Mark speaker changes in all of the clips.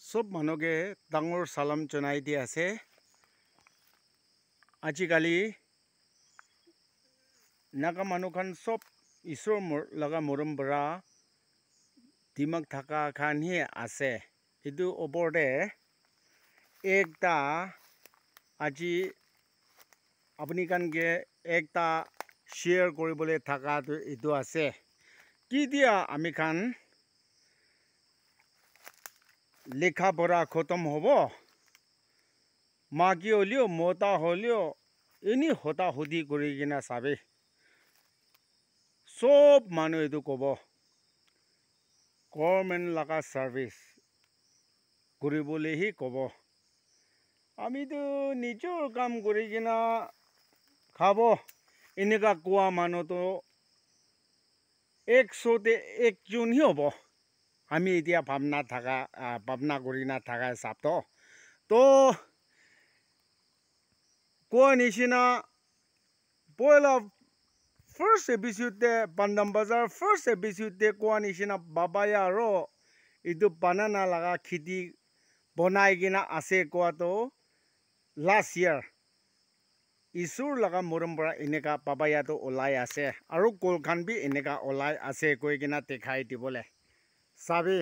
Speaker 1: সব মানুহকে ডাঙৰ সালাম জনাই দি আছে। আজিকালি নাগা মানুহখন সব ঈশ্বৰ লগা মৰম বৰা দিমাগ থাকা খানহি আছে। এইটো ওপৰতে একটা আজি আপুনি কানকে একটা শ্বেয়াৰ কৰিবলৈ থাকাটো এইটো আছে। কি দিয়া আমি খান লেখা পঢ়া খতম হ'ব, মাকি হলেও মতা হলেও এনে হতা হতি কৰি কিনা চাবে সব মানুহ এইটো ক'ব গভৰ্ণমেণ্ট লগা চাৰ্ভিচ কৰিবলৈহে ক'ব। আমিতো নিজৰ কাম কৰি কিনা খাব এনেকা কোৱা মানুহটো 100তে 1জনহে হ'ব। আমি এতিয়া ভাৱনা কৰি নাথাকা হিচাপটো তো কোৱা নিচিনা পয়লা ফাৰ্ষ্ট এপিচোডতে পাণ্ডাম বজাৰ ফাৰ্ষ্ট এপিচোডতে কোৱা নিচিনা বাবাই আৰু এইটো বানানা লগা খেতি বনাই কিনা আছে কোৱাটো লাষ্ট ইয়াৰ ঈশ্বৰ লগা মৰম পৰা এনেকা বাবায়াটো ওলাই আছে আৰু কলখান বি এনেকা ওলাই আছে কৈ কিনা দেখাই দিবলৈ চাবি।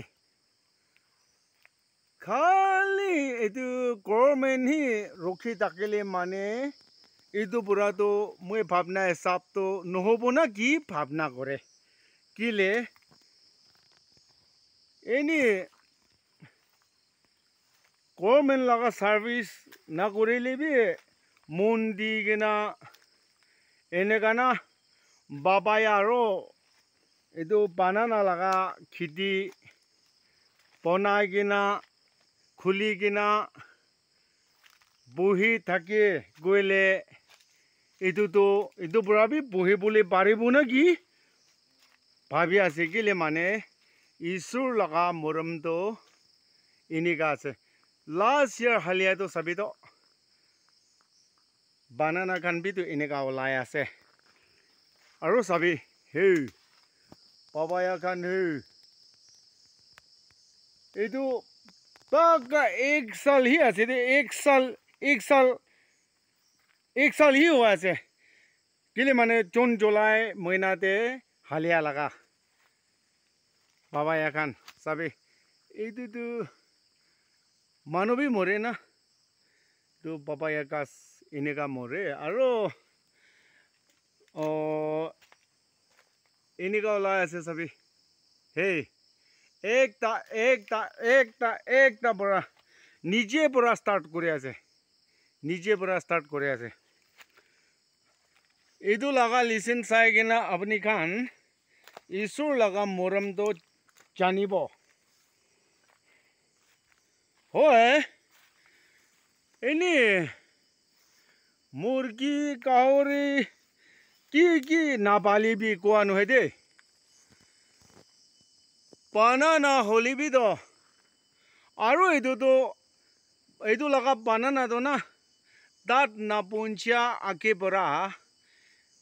Speaker 1: খালি এইটো গভৰ্ণমেণ্টহি ৰখি থাকিলে মানে এইটো পৰাটো মই ভাৱনা হিচাপটো নহ'ব না কি ভাৱনা কৰে কিলে এনে গভৰ্ণমেণ্ট লগা চাৰ্ভিচ নকৰিলে বি মন দি কিনা এনেকা না বাবাই আৰু এইটো বানানা লগা খেতি বনাই কিনা খুলি কিনা বহি থাকি গ'লে এইটো পৰা বি বহিবলৈ পাৰিব নেকি ভাবি আছে কেলে মানে ঈশ্বৰ লগা মৰমটো এনেকা আছে। লাষ্ট ইয়াৰ হালিয়াটো চাবিতো বানানা খান বিতো এনেকা ওলাই আছে আৰু চাবি হেই পাপায়া খান হেই এইটো পাক্কা 1 সাল হি আছে দে 1 সাল হি হৈ আছে কেলে মানে জুন জুলাই মহিনাতে হালিয়া লগা পাপায়া খান চাবি এইটোতো মানুহ বি মৰে না তো পাপায়া গাছ এনেকা মৰে আৰু এনেকা ওলাই আছে চাবি হেই একটা পৰা নিজে পৰা ষ্টাৰ্ট কৰি আছে এইটো লগা লিচেন চাই কিনা আপুনি খান ঈশ্বৰ লগা মৰমটো জানিব হয়। এনে মুৰ্গী গাহৰি কি নাপালিবি কোৱা নহয় দেই বানানা হলিবিতো আৰু এইটো লগা বানানাটো না তাত নাপঞ্চিয়া আঁকি পৰা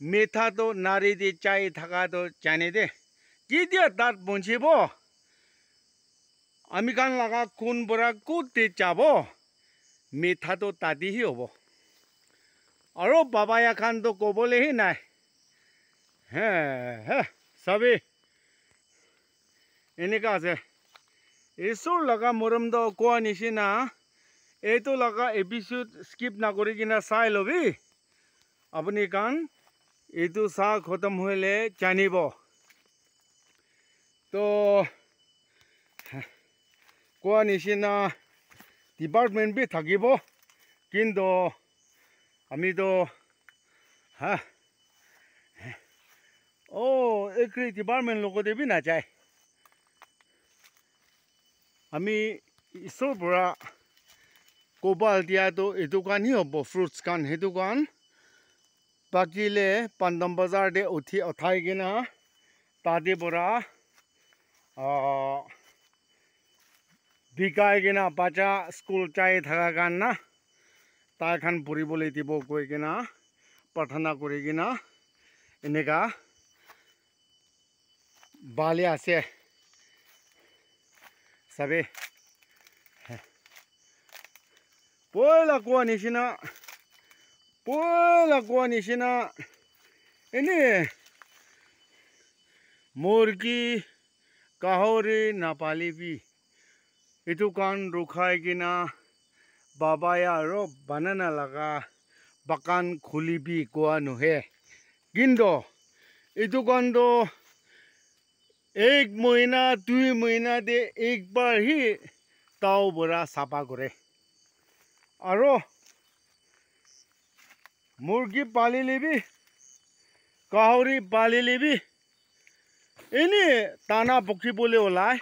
Speaker 1: মিঠাটো নাৰি দি চাই থকাটো জানে দে কি দিয়া তাত পঞ্চিব আমি কান লগা কোন পৰা ক'ত যাব মিঠাটো তাতেহি হ'ব আৰু বাবায়া খানটো ক'বলৈহি নাই হে চাবি এনেকা আছে। ঈশ্বৰ লগা মৰমটো কোৱা নিচিনা এইটো লগা এপিচোড স্কিপ নকৰি কিনা চাই ল'বি আপুনি কান এইটো চাহ খতম হ'লে জানিব তো কোৱা নিচিনা ডিপাৰ্টমেণ্ট বি থাকিব কিন্তু আমিতো এগ্ৰি ডিপাৰ্টমেণ্ট লগতে বি নাযায় আমি ঈশ্বৰ পৰা ক'বাল দিয়াটো এইটো কাৰণেই হ'ব ফ্ৰুটছ কান সেইটো কাৰণ বাকিলে পাণ্ডাম বজাৰতে উঠাই কিনা তাতে পৰা বিকাই কিনা বাচ্চা স্কুল যাই থকা কাৰণ না তাই খান পঢ়িবলৈ দিব কৈ কিনা প্ৰাৰ্থনা কৰি কিনা এনেকা বালি আছে চাবি Poila kwa nishina. Poila kwa nishina. Ini murgi kahori napali bi. Itu kan rukhai gina babaya ro banana laga bakan khuli bi kwa nuhe. Gindo itu kan do एक महीना 2 महीना दे एक बार ही ताव बरा साफा करे आरो मुर्गी पाली लेबी काहरी पाली लेबी इनी ताना पक्षी बोले ओलाय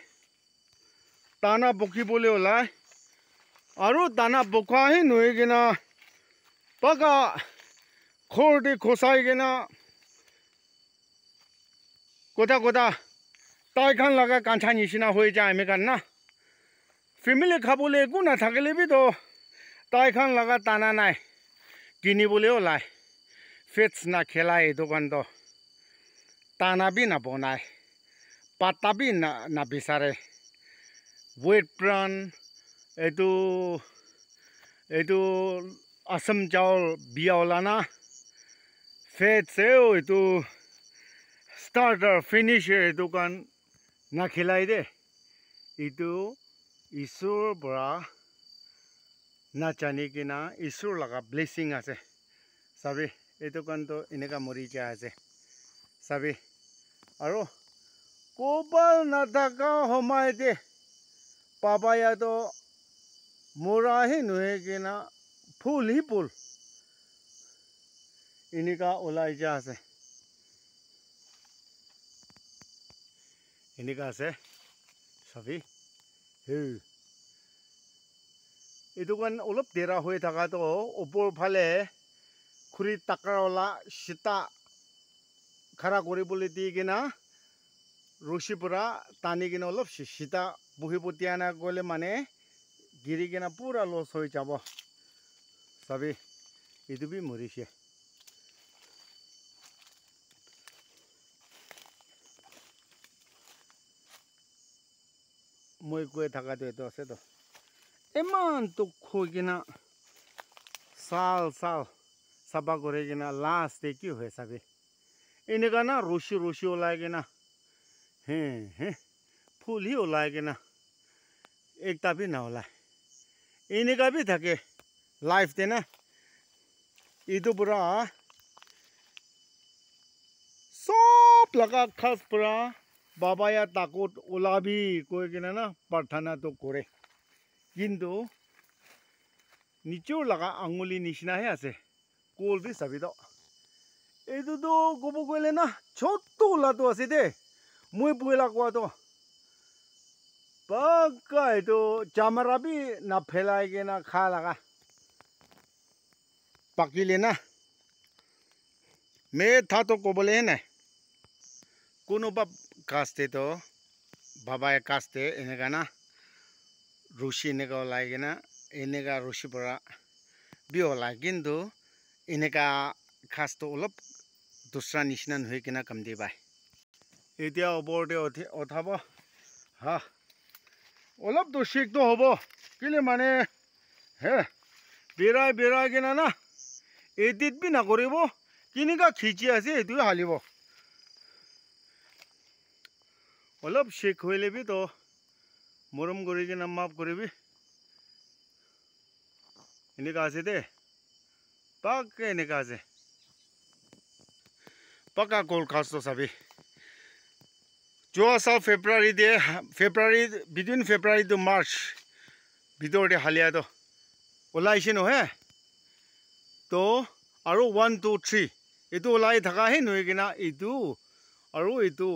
Speaker 1: आरो ताना पखा ही नुए गेना पका खोर दे खोसाई गेना कोता कोता ताई खान लगा कांचा निशिना हो जाए में करना फैमिली खाबोले गुना थकेले भी तो ताई खान लगा ताना नाय किनी बोले ओलाय फेट्स ना खेलाए दुकान तो ताना भी ना बनाए पत्ता भी ना बिसारे वेट प्रान एटू असम चावल बियावलाना फेट्स है एटू स्टार्टर फिनिशर दुकान ना खिलाई दे इतु ईश्वर बरा ना जाने की ना ईश्वर लगा ब्लेसिंग आसे सभी इतु कन तो इनका मरी जाए आसे सभी आरो कोपल ना थका हमारे दे पापा या तो मोरा ही नुए की ना फूल ही फूल इनका ओलाई जा आसे इनका से सभी इतु कन ओलप देरा हुए थका तो ऊपर फाले खुरी तकरावला सीता खरा करी बोले दी कि ना रुशिपुरा तानी कि ना ओलप सीता बुही पुतियाना गोले माने गिरी कि ना पूरा लॉस हो जाबो सभी इतु भी मरीशे মই কৈ থাকা তো এটো আছে তো এমান তো খই কিনা সাল সাল সাবা করে কিনা লাস্ট কি হয়ে যাবে এনেকা না রশি রশি ওলাই কিনা ফুল হি ওলাই কিনা একটা भी ना ওলাই এনেকা भी থাকে লাইফ তে না ইটো পুরা সব লাগা খাস পুরা बाबा या ताकत ओलाबी कोई कि ना प्रार्थना तो करे किंतु नीचे लगा आंगुली निशना है आसे कोल भी सभी तो एदु तो गोबो कोले ना छोटो ओला तो आसे दे मुई पुला को तो पक्का तो चामरा भी ना फैलाए के ना खा लगा पकी लेना मैं था तो को बोले है ना कोनो बाप कास्ते तो बाबा कास्ते इनका ना रुशि इनका ओलाय ना इनका रुशि पड़ा भी ओलाय किंतु इनका खास तो ओलप दूसरा निशनन हुई कि ना कम दी बाय इतिया ऊपर दे उठाबो हाँ ओलप तो शेक तो होबो किले माने हे बेराय कि ना एडिट भी ना करिबो किनिका खिची आसे एतु हालिबो ओलप शेक होइले भी तो मरम करी कि ना माफ करिबी इनका आसे दे पक्का इनका आसे पक्का कोल खास तो सभी जो साल फेब्रुआरी बिटवीन फेब्रुआरी टू मार्च भीतर दे हालिया तो ओलाइसे न है तो आरो 1 2 3 इतु ओलाई थाका हे नय किना इतु आरो इतु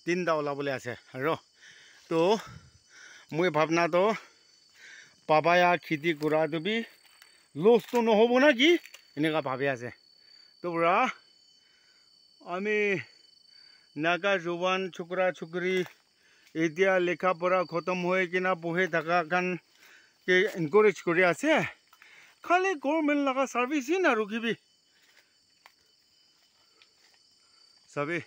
Speaker 1: तीनटा ओलाबले आसे आरो तो मुई भावना तो पापाया खेती करा तो भी लॉस तो নহব ना कि इनका भाबी आसे तो बुरा आमी नागा जुबान छोकरा छोकरी एदिया लेखा पढ़ा खत्म होए कि ना बहे थाका खान के एनकरेज करि आसे खाली गवर्नमेंट लगा सर्विस ही ना रुकिबी सभी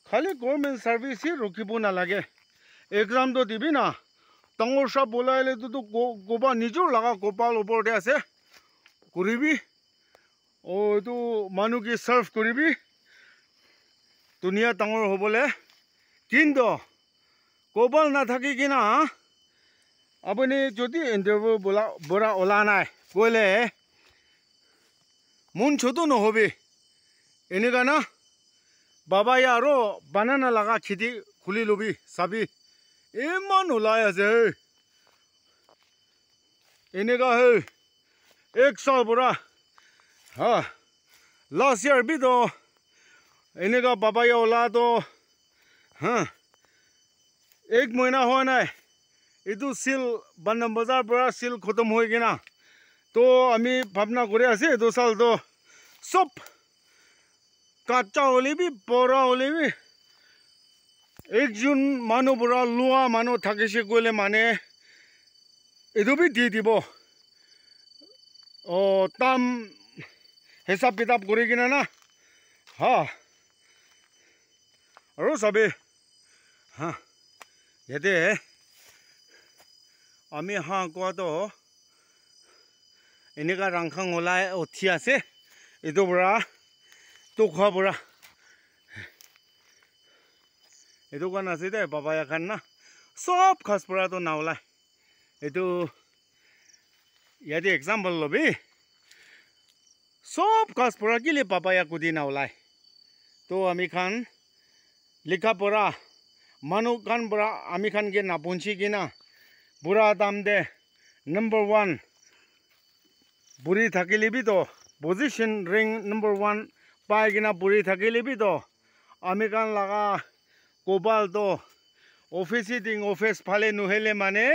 Speaker 1: खाली गवर्नमेंट सर्विस ही रुकिबो ना लागे एग्जाम तो दिबी ना ডাঙৰ চাপ ওলাইলেতো গোবা নিজৰ লগা গোপাল ওপৰতে আছে কৰিবি এইটো মানুহ কি চাৰ্ভ কৰিবি ধুনীয়া ডাঙৰ হ'বলে কিন্তু গোপাল নাথাকি কিনা আপুনি যদি ইণ্টাৰভিউ বৰা ওলা নাই গ'লে মন ছোটো নহবি এনেকা না বাবাই আৰু বানানা লগা খেতি খুলি লবি চাবি ইমান ওলাই আছে এনেকা হে এক সাল পৰা হা লাষ্ট ইয়াৰ বিতো এনেকা বাবাই ওলাতো হা এক মহিনা হোৱা নাই এইটো সিল বান্দাম বজাৰ পৰা সিল খতম হৈ কিনা তো আমি ভাবনা কৰি আছে এইটো সালতো সব কাঁচা হলিবি পৰা হলিবি একজন মানুহ পৰা লোৱা মানুহ থাকিছে গ'লে মানে এইটো বি দি দিব দাম হিচাপ কিতাপ কৰি কিনা না হা আৰু চাবি হা ইয়াতে আমি হাঁহ কোৱাটো এনেকা ৰাংখাং ওলাই উঠি আছে এইটো পৰা খোৱা পৰা এইটো কাৰণ আছে দে বাবাই এখন না সব খাস পৰাটো নাওলায় এইটো ইয়াতে এক্সাম্পল ল'বি সব খাস পৰা কিলে বাবাই কুদি নাওলায় তো আমি খান লিখা পঢ়া মানুহ খান পৰা আমি খান কে নাপুঞ্চি কিনা বুঢ়া দাম দে নম্বৰ 1 বুঢ়ী থাকিলেবি তো পজিশ্যন ৰেংক নম্বৰ 1 পাই কিনা বুঢ়ী থাকিলেবি তো আমি খান লগা কোবাল তো অফিচ ফালে নহলে মানে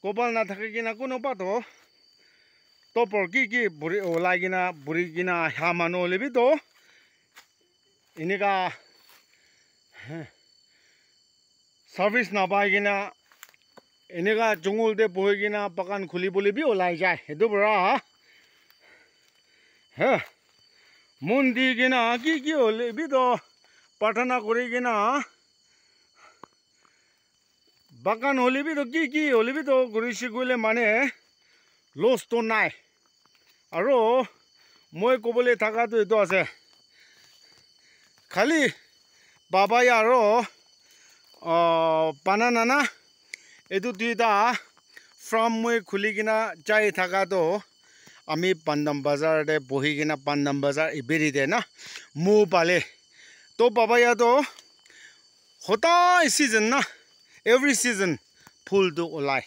Speaker 1: কোবাল নাথাকে কিনা কোনো পাতো তপৰ কি বুঢ়ী ওলাই কিনা বুঢ়ী কিনা হা মানুহ হ'লেবি তো এনেকা সাৰ্ভিস নাপাই কিনা এনেকা জংগলতে বহি কিনা বাগান খুলিবলৈ বি ওলাই যায় সেইটো পৰা হে মন দি কিনা কি হ'লেবি তো প্ৰাৰ্থনা কৰি কিনা বাগান হ'লেবি তো কি হ'লেবি তো কৰিছে গ'লে মানে লছটো নাই আৰু মই ক'বলৈ থাকাটো এইটো আছে খালি বাবাই আৰু বানানা না এইটো দুইটা ফাৰ্ম মই খুলি কিনা যাই থাকাটো আমি পাণ্ডাম বাজাৰতে বহি কিনা পাণ্ডাম বাজাৰ ইবেৰি দে না মৌ পালে তো বাবাইয়াতো সদায় সিজন না এভৰি সিজন ফুলটো ওলাই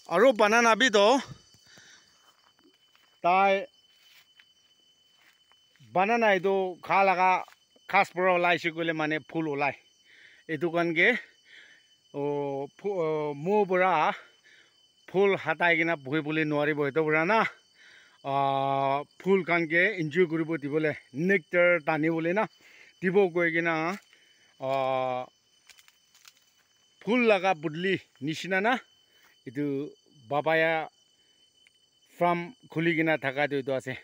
Speaker 1: আৰু বানানা বিতো তাই বানানা এইটো খা লগা খাস পৰা ওলাইছে গ'লে মানে ফুল ওলাই এইটো কাৰণকে মৌ পৰা ফুল হাতাই কিনা বহিবলৈ নোৱাৰিব সেইটো পৰা না ফুল কাৰণকে এনজয় কৰিব দিবলৈ নেক্টাৰ টানিবলৈ না দিব গৈ কিনা ফুল লগা বুদলি নিচিনা না এইটো বাবায়া ফাৰ্ম খুলি কিনা থাকাটো এইটো আছে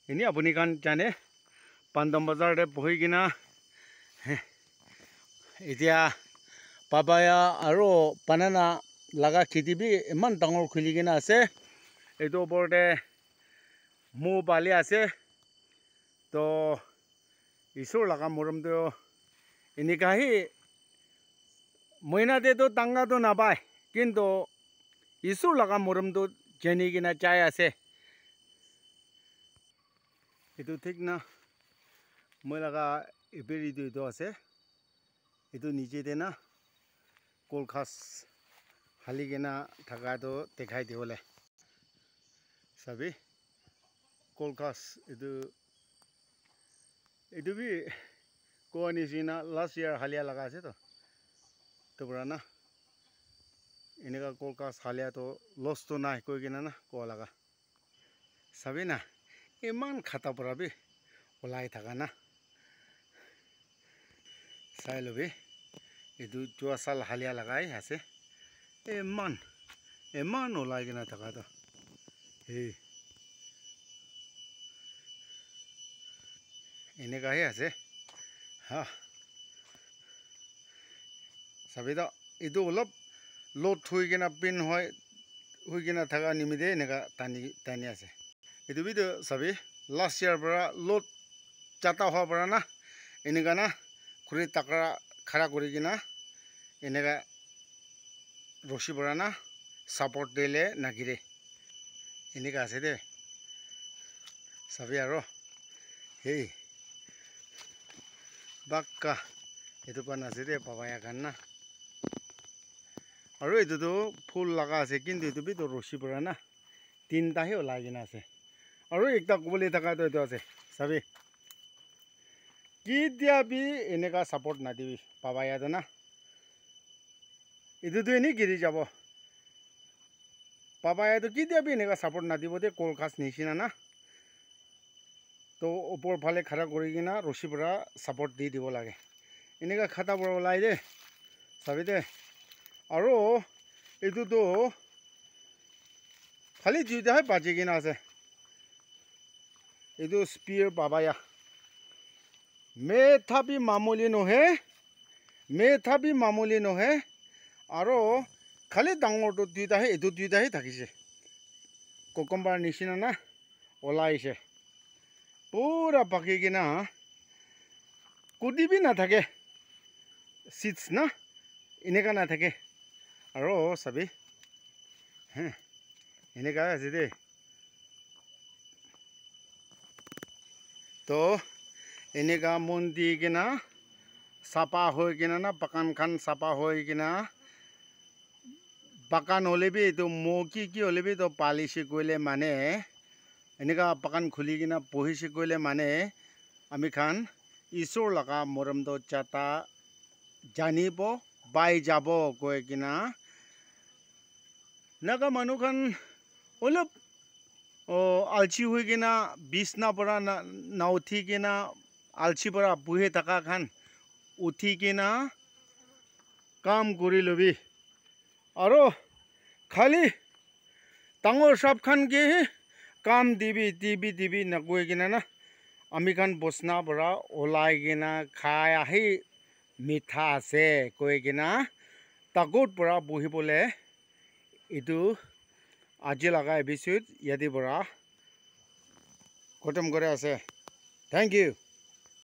Speaker 1: এনেই আপুনি কাৰণ জানে পাণ্ডাম বজাৰতে বহি কিনা এতিয়া বাবায়া আৰু বানানা লগা খেতি বি ইমান ডাঙৰ খুলি কিনা আছে এইটো ওপৰতে মৌ পালি আছে তো ঈশ্বৰ লগা মৰমটো এনেকাহি মইনাতেতো টাঙাটো নাপায় কিন্তু ঈশ্বৰ লগা মৰমটো যেনি কিনা চাই আছে এইটো ঠিক না মই লগা ইবেৰিটো এইটো আছে এইটো নিজেতে না কলখাস হালি কিনা থাকাটো দেখাই দিবলৈ চাবি কলখাস এইটো বি কোৱা নিচিনা লাষ্ট ইয়াৰ হালিয়া লগা আছে তো পৰা না এনেকা কলখাস হালিয়াটো লছটো নাই কৈ কিনা না কোৱা লগা চাবি না ইমান খাতা পৰা বি ওলাই থাকা না চাই ল'বি এইটো যোৱা চাল হালিয়া লগাই আছে ইমান ওলাই কিনা থাকাটো এই এনেকাহে আছে হা চাবি দ এইটো অলপ লোড হৈ কিনা পিন হয় হৈ কিনা থকা নিমিত্তে এনেকা টানি আছে এইটো বিটো চাবি লাষ্ট ইয়াৰ পৰা লোড চাটা হোৱাৰ পৰা না এনেকা না খুৰি টাকৰা খাৰা কৰি কিনা এনেকা ৰছী পৰা না ছাপৰ্ট দিলে নাগিৰে এনেকা আছে দে চাবি আৰু হেই বাক্কা এইটো পান আছে দে পাপায়া খান না আৰু এইটোতো ফুল লগা আছে কিন্তু এইটো বিতো ৰছী পৰা না তিনিটাহে ওলাই কিনা আছে আৰু একটা ক'বলৈ থকাটো এইটো আছে চাবি কেতিয়াবি এনেকা ছাপৰ্ট নাদিবি পাপায়াটো না এইটোতো এনেই গিৰি যাব পাপায়াটো কেতিয়াবি এনেকা ছাপৰ্ট নাদিব দে কলখাচ নিচিনা না তো ওপৰ ফালে খাৰা কৰি কিনা ৰছী পৰা ছাপৰ্ট দি দিব লাগে এনেকা খাটা পৰা ওলাই দে চাবি দে আৰু এইটোতো খালি দুইটাহে বাজি কিনা আছে এইটো স্পিয়াৰ পাপায়া মেথাবি মামুলি নহে আৰু খালি ডাঙৰটো দুইটাহে এইটো দুইটাহে থাকিছে কোকম্বাৰ নিচিনা না ওলাইছে পুৰা পাকি কিনা কুদিবি নাথাকে চিটছ না এনেকা নাথাকে আৰু চাবি এনেকা আছে দেই তো এনেকা মন দি কিনা চাপা হৈ কিনা না বাগান খান চাপা হৈ কিনা বাগান হ'লেবি এইটো মৌকি কি হ'লেবি তো পালিচি কৰিলে মানে এনেকা বাগান খুলি কিনা পঢ়িছে কৰিলে মানে আমি খান ঈশ্বৰ লগা মৰমটো চাটা জানিব পাই যাব কৈ কিনা নাকা মানুহ খান অলপ আলচি হৈ কিনা বিছনা পৰা উঠি কিনা আলচি পৰা বহি থকা খান উঠি কিনা কাম কৰি ল'বি আৰু খালি ডাঙৰ চাপ খান কি কাম দিবি নকৈ কিনা না আমি খান বচনা পৰা ওলাই কিনা খাই আহি মিঠা আছে কৈ কিনা তাকোত পৰা বহিবলৈ এইটো আজি লগা এপিছড ইয়াতে পৰা খতম কৰে আছে থেংক ইউ